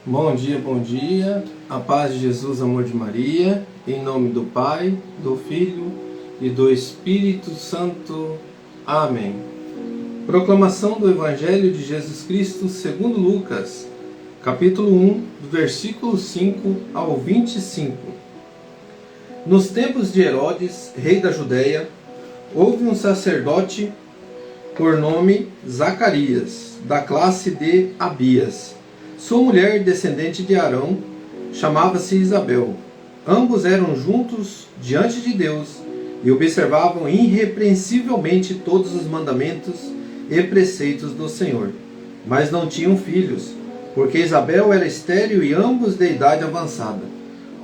Bom dia, a paz de Jesus, amor de Maria, em nome do Pai, do Filho e do Espírito Santo. Amém. Proclamação do Evangelho de Jesus Cristo segundo Lucas, capítulo 1, do versículo 5 ao 25. Nos tempos de Herodes, rei da Judéia, houve um sacerdote por nome Zacarias, da classe de Abias. Sua mulher, descendente de Arão, chamava-se Isabel. Ambos eram juntos diante de Deus e observavam irrepreensivelmente todos os mandamentos e preceitos do Senhor. Mas não tinham filhos, porque Isabel era estéril e ambos de idade avançada.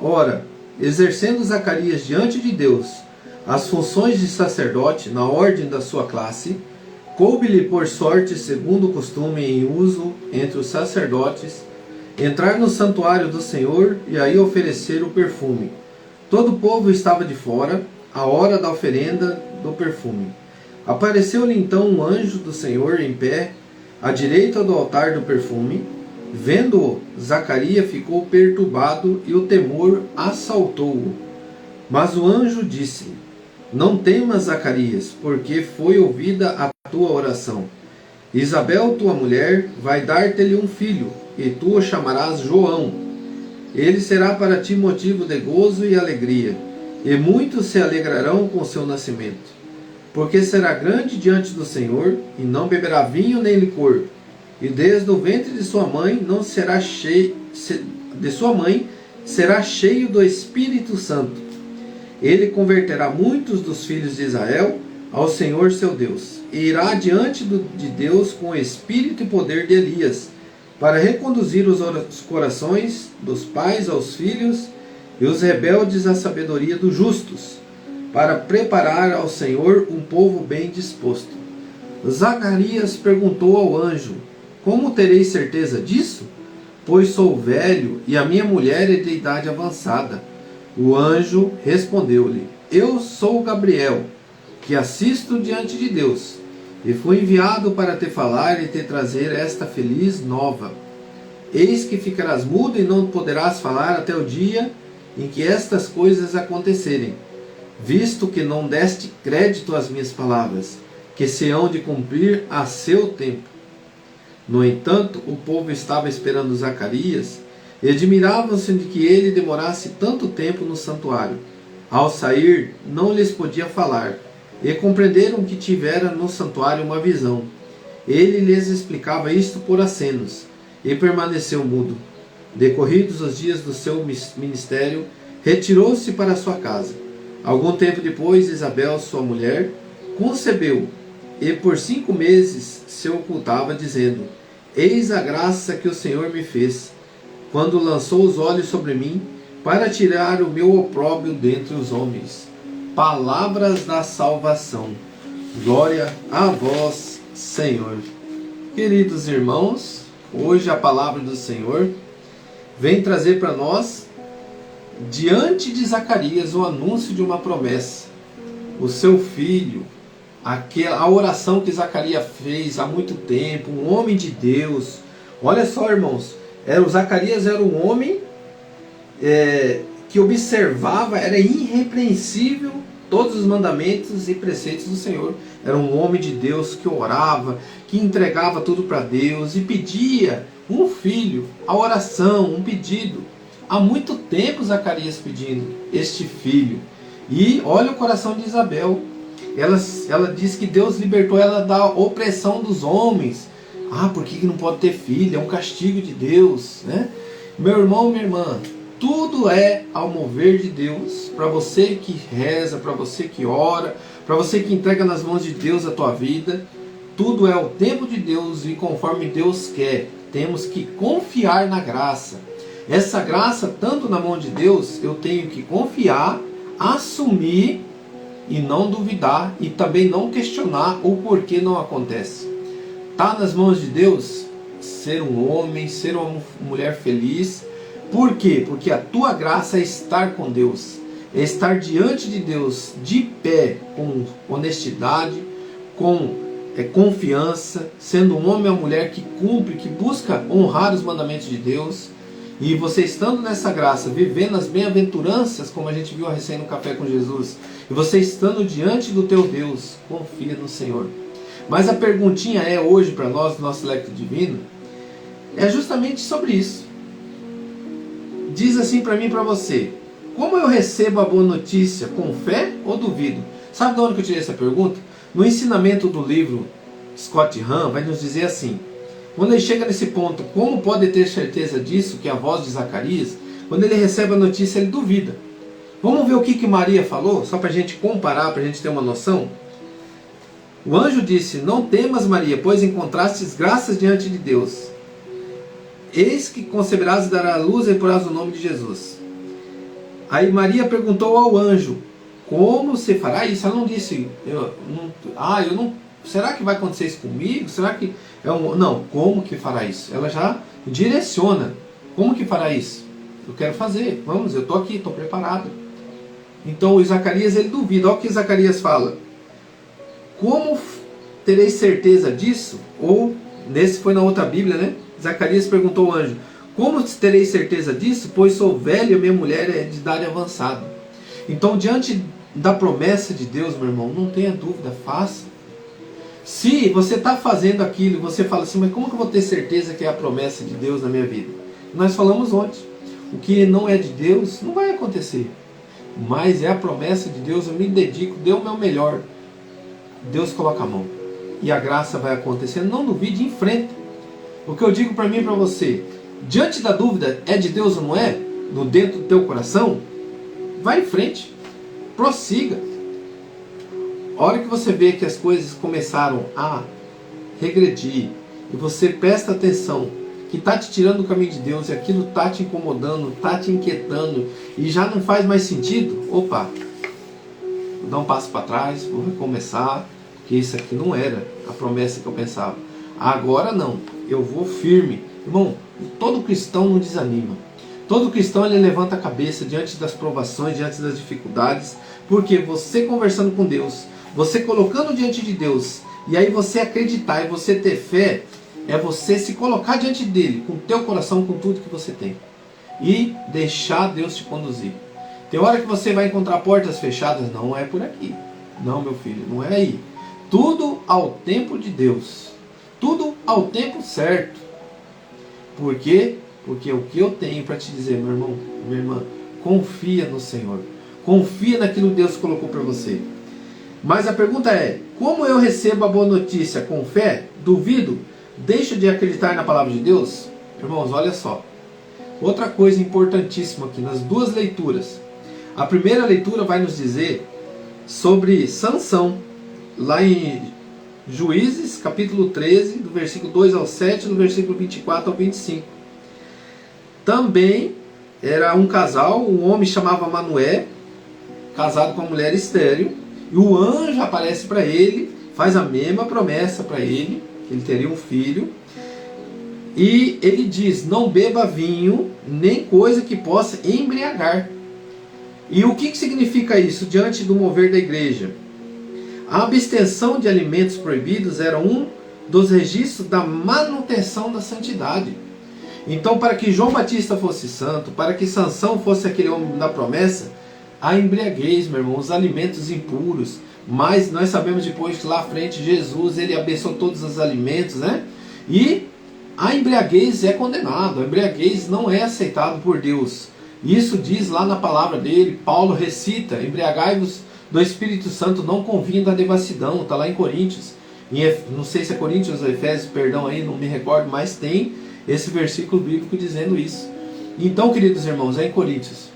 Ora, exercendo Zacarias diante de Deus as funções de sacerdote na ordem da sua classe, coube-lhe por sorte, segundo o costume em uso entre os sacerdotes, entrar no santuário do Senhor e aí oferecer o perfume. Todo o povo estava de fora, à hora da oferenda do perfume. Apareceu-lhe então um anjo do Senhor em pé, à direita do altar do perfume. Vendo-o, Zacarias ficou perturbado e o temor assaltou-o. Mas o anjo disse-lhe: Não temas, Zacarias, porque foi ouvida a tua oração. Isabel, tua mulher, vai dar-te-lhe um filho, e tu o chamarás João. Ele será para ti motivo de gozo e alegria, e muitos se alegrarão com seu nascimento. Porque será grande diante do Senhor, e não beberá vinho nem licor, e desde o ventre de sua mãe não será cheio, será cheio do Espírito Santo. Ele converterá muitos dos filhos de Israel ao Senhor seu Deus, e irá diante de Deus com o espírito e poder de Elias, para reconduzir os corações dos pais aos filhos e os rebeldes à sabedoria dos justos, para preparar ao Senhor um povo bem disposto. Zacarias perguntou ao anjo: Como terei certeza disso? Pois sou velho e a minha mulher é de idade avançada. O anjo respondeu-lhe: Eu sou Gabriel, que assisto diante de Deus, e fui enviado para te falar e te trazer esta feliz nova. Eis que ficarás mudo e não poderás falar até o dia em que estas coisas acontecerem, visto que não deste crédito às minhas palavras, que se hão de cumprir a seu tempo. No entanto, o povo estava esperando Zacarias e admiravam-se de que ele demorasse tanto tempo no santuário. Ao sair, não lhes podia falar, e compreenderam que tivera no santuário uma visão. Ele lhes explicava isto por acenos, e permaneceu mudo. Decorridos os dias do seu ministério, retirou-se para sua casa. Algum tempo depois, Isabel, sua mulher, concebeu, e por 5 meses se ocultava, dizendo: Eis a graça que o Senhor me fez, quando lançou os olhos sobre mim, para tirar o meu opróbrio dentre os homens. Palavras da salvação. Glória a vós, Senhor. Queridos irmãos, hoje a palavra do Senhor vem trazer para nós, diante de Zacarias, o anúncio de uma promessa. O seu filho, a oração que Zacarias fez há muito tempo, um homem de Deus. Olha só, irmãos, o Zacarias era um homem que observava, era irrepreensível todos os mandamentos e preceitos do Senhor. Era um homem de Deus que orava, que entregava tudo para Deus e pedia um filho, a oração, um pedido. Há muito tempo Zacarias pedindo este filho. E olha o coração de Isabel. Ela diz que Deus libertou ela da opressão dos homens. Por que não pode ter filho? É um castigo de Deus, né? Meu irmão, minha irmã, tudo é ao mover de Deus. Para você que reza, para você que ora, para você que entrega nas mãos de Deus a tua vida, tudo é o tempo de Deus e conforme Deus quer. Temos que confiar na graça. Essa graça, tanto na mão de Deus, eu tenho que confiar, assumir e não duvidar, e também não questionar o porquê não acontece. Está nas mãos de Deus ser um homem, ser uma mulher feliz. Por quê? Porque a tua graça é estar com Deus, é estar diante de Deus de pé, com honestidade, com confiança, sendo um homem ou mulher que cumpre, que busca honrar os mandamentos de Deus, E você estando nessa graça, vivendo as bem-aventuranças, como a gente viu a recém no Café com Jesus, e você estando diante do teu Deus, confia no Senhor. Mas a perguntinha é hoje para nós, do nosso Lectio Divino, é justamente sobre isso. Diz assim para mim e para você: como eu recebo a boa notícia? Com fé ou duvido? Sabe de onde que eu tirei essa pergunta? No ensinamento do livro Scott Hahn, vai nos dizer assim: quando ele chega nesse ponto, como pode ter certeza disso, que é a voz de Zacarias, quando ele recebe a notícia, ele duvida. Vamos ver o que Maria falou, só para a gente comparar, para a gente ter uma noção? O anjo disse: não temas, Maria, pois encontrastes graças diante de Deus. Eis que conceberás e darás à luz e porás o nome de Jesus. Aí Maria perguntou ao anjo: como se fará isso? Ela não disse, será que vai acontecer isso comigo? Será que não, como que fará isso? Ela já direciona. Como que fará isso? Eu quero fazer, vamos, eu estou aqui, estou preparado. Então o Zacarias, ele duvida. Olha o que Zacarias fala: como tereis certeza disso? Ou, nesse foi na outra Bíblia, né? Zacarias perguntou ao anjo: como tereis certeza disso? Pois sou velho e minha mulher é de idade avançada. Então, diante da promessa de Deus, meu irmão, não tenha dúvida, faça. Se você está fazendo aquilo e você fala assim: mas como que eu vou ter certeza que é a promessa de Deus na minha vida? Nós falamos ontem, o que não é de Deus não vai acontecer. Mas é a promessa de Deus, eu me dedico, dê o meu melhor. Deus coloca a mão e a graça vai acontecer. Não duvide, enfrenta. O que eu digo para mim e para você: diante da dúvida, é de Deus ou não é? No dentro do teu coração, vai em frente, prossiga. A hora que você vê que as coisas começaram a regredir e você presta atenção que está te tirando do caminho de Deus e aquilo está te incomodando, está te inquietando e já não faz mais sentido, opa, vou dar um passo para trás, vou recomeçar, porque isso aqui não era a promessa que eu pensava. Agora não, eu vou firme. Irmão, todo cristão não desanima. Todo cristão, ele levanta a cabeça diante das provações, diante das dificuldades, porque você conversando com Deus, você colocando diante de Deus, e aí você acreditar e você ter fé, é você se colocar diante dele, com o teu coração, com tudo que você tem, e deixar Deus te conduzir. Tem hora que você vai encontrar portas fechadas, não é por aqui. Não, meu filho, não é aí. Tudo ao tempo de Deus. Tudo ao tempo certo. Por quê? Porque o que eu tenho para te dizer, meu irmão, minha irmã, confia no Senhor. Confia naquilo que Deus colocou para você. Mas a pergunta é: como eu recebo a boa notícia? Com fé? Duvido? Deixo de acreditar na palavra de Deus? Irmãos, olha só. Outra coisa importantíssima aqui nas duas leituras. A primeira leitura vai nos dizer sobre Sansão, lá em Juízes, capítulo 13, do versículo 2 ao 7, do versículo 24 ao 25. Também era um casal, um homem chamava Manoé, casado com uma mulher estéril, e o anjo aparece para ele, faz a mesma promessa para ele, que ele teria um filho, e ele diz: não beba vinho, nem coisa que possa embriagar. E o que significa isso diante do mover da igreja? A abstenção de alimentos proibidos era um dos registros da manutenção da santidade. Então, para que João Batista fosse santo, para que Sansão fosse aquele homem da promessa, a embriaguez, meu irmão, os alimentos impuros. Mas nós sabemos depois que lá à frente Jesus, ele abençoou todos os alimentos, né? E a embriaguez é condenado, a embriaguez não é aceitado por Deus. Isso diz lá na palavra dele, Paulo recita: embriagai-vos do Espírito Santo, não convinha da devassidão. Está lá em Coríntios, não sei se é Coríntios ou Efésios, perdão aí, não me recordo, mas tem esse versículo bíblico dizendo isso. Então, queridos irmãos, é em Coríntios.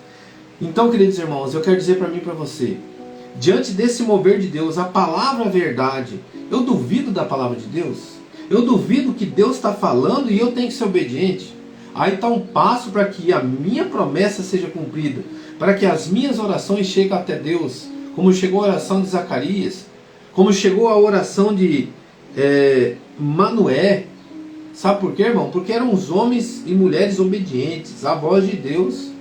Então, queridos irmãos, eu quero dizer para mim e para você, diante desse mover de Deus, a palavra verdade, eu duvido da palavra de Deus? Eu duvido que Deus está falando e eu tenho que ser obediente? Aí está um passo para que a minha promessa seja cumprida, para que as minhas orações cheguem até Deus, como chegou a oração de Zacarias, como chegou a oração de Manoé. Sabe por quê, irmão? Porque eram os homens e mulheres obedientes à voz de Deus.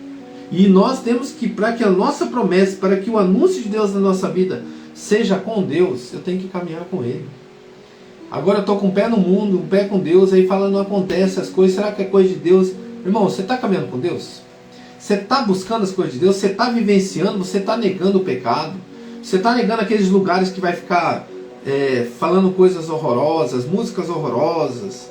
E nós temos que, para que a nossa promessa, para que o anúncio de Deus na nossa vida seja com Deus, eu tenho que caminhar com Ele. Agora eu estou com um pé no mundo, um pé com Deus, aí fala, não acontece as coisas, será que é coisa de Deus? Irmão, você está caminhando com Deus? Você está buscando as coisas de Deus? Você está vivenciando? Você está negando o pecado? Você está negando aqueles lugares que vai ficar falando coisas horrorosas, músicas horrorosas,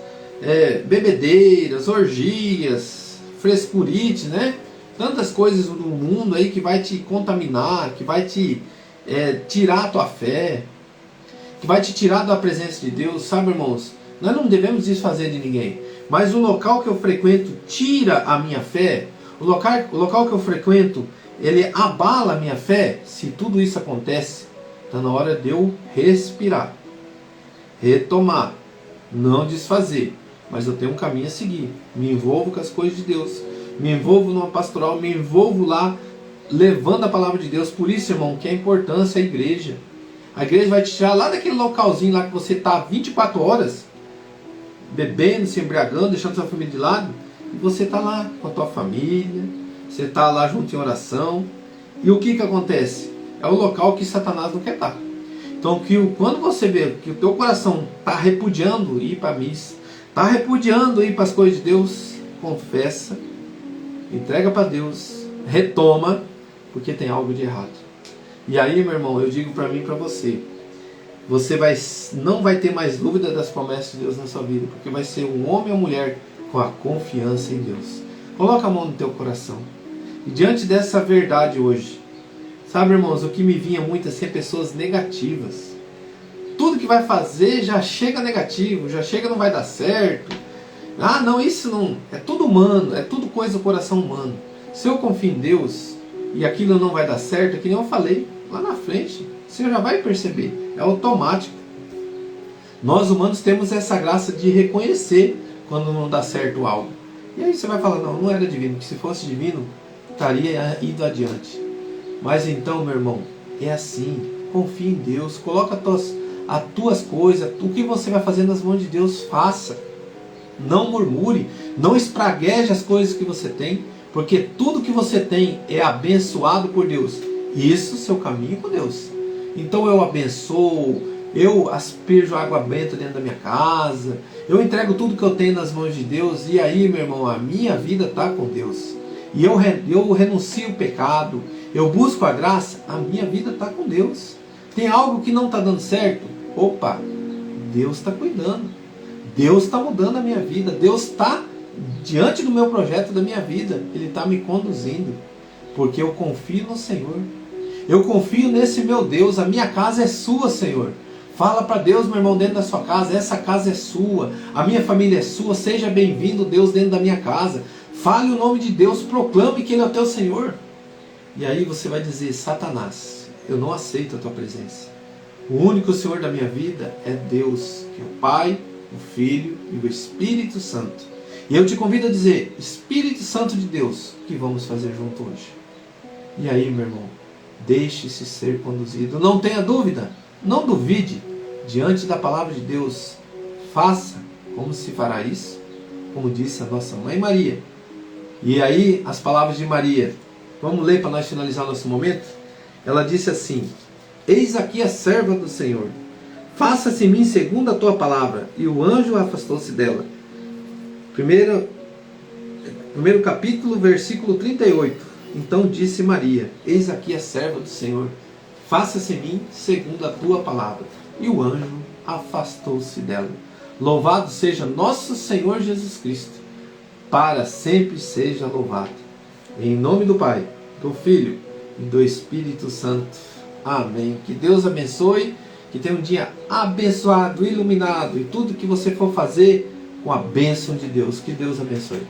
bebedeiras, orgias, frescurites, né? Tantas coisas do mundo aí que vai te contaminar, que vai te tirar a tua fé, que vai te tirar da presença de Deus, sabe, irmãos? Nós não devemos desfazer de ninguém, mas o local que eu frequento tira a minha fé, o local que eu frequento, ele abala a minha fé. Se tudo isso acontece, está na hora de eu respirar, retomar, não desfazer, mas eu tenho um caminho a seguir. Me envolvo com as coisas de Deus, me envolvo numa pastoral, me envolvo lá, levando a palavra de Deus. Por isso, irmão, que a importância é a igreja. A igreja vai te tirar lá daquele localzinho lá que você está 24 horas, bebendo, se embriagando, deixando sua família de lado, e você está lá com a tua família, você está lá junto em oração. E o que acontece? É o local que Satanás não quer estar. Então, quando você vê que o teu coração está repudiando ir para a missa, está repudiando ir para as coisas de Deus, confessa, entrega para Deus, retoma, porque tem algo de errado. E aí, meu irmão, eu digo para mim e para você, você não vai ter mais dúvida das promessas de Deus na sua vida, porque vai ser um homem ou mulher com a confiança em Deus. Coloca a mão no teu coração. E diante dessa verdade hoje, sabe, irmãos, o que me vinha muito é ser pessoas negativas. Tudo que vai fazer já chega negativo, já chega não vai dar certo. Ah, não, isso não... É tudo humano, é tudo coisa do coração humano. Se eu confio em Deus e aquilo não vai dar certo, é que nem eu falei lá na frente, você já vai perceber. É automático. Nós humanos temos essa graça de reconhecer quando não dá certo algo. E aí você vai falar, não era divino, que se fosse divino, estaria indo adiante. Mas então, meu irmão, é assim. Confie em Deus, coloca as tuas coisas, o que você vai fazer nas mãos de Deus, faça. Não murmure, não espragueje as coisas que você tem, porque tudo que você tem é abençoado por Deus. Isso é o seu caminho com Deus. Então eu abençoo, eu asperjo água benta dentro da minha casa, eu entrego tudo que eu tenho nas mãos de Deus, e aí, meu irmão, a minha vida está com Deus. E eu renuncio o pecado, eu busco a graça, a minha vida está com Deus. Tem algo que não está dando certo? Opa, Deus está cuidando. Deus está mudando a minha vida. Deus está diante do meu projeto, da minha vida. Ele está me conduzindo. Porque eu confio no Senhor. Eu confio nesse meu Deus. A minha casa é sua, Senhor. Fala para Deus, meu irmão, dentro da sua casa. Essa casa é sua. A minha família é sua. Seja bem-vindo, Deus, dentro da minha casa. Fale o nome de Deus. Proclame que Ele é o teu Senhor. E aí você vai dizer, Satanás, eu não aceito a tua presença. O único Senhor da minha vida é Deus, que é o Pai, o Filho e o Espírito Santo. E eu te convido a dizer, Espírito Santo de Deus, o que vamos fazer junto hoje? E aí, meu irmão, deixe-se ser conduzido. Não tenha dúvida, não duvide. Diante da palavra de Deus, faça como se fará isso, como disse a nossa mãe Maria. E aí, as palavras de Maria, vamos ler para nós finalizar nosso momento? Ela disse assim, eis aqui a serva do Senhor, faça-se em mim segundo a tua palavra. E o anjo afastou-se dela. Primeiro capítulo, versículo 38. Então disse Maria, eis aqui a serva do Senhor, faça-se em mim segundo a tua palavra. E o anjo afastou-se dela. Louvado seja nosso Senhor Jesus Cristo, para sempre seja louvado. Em nome do Pai, do Filho e do Espírito Santo. Amém. Que Deus abençoe, que tenha um dia abençoado, iluminado, e tudo que você for fazer com a bênção de Deus. Que Deus abençoe.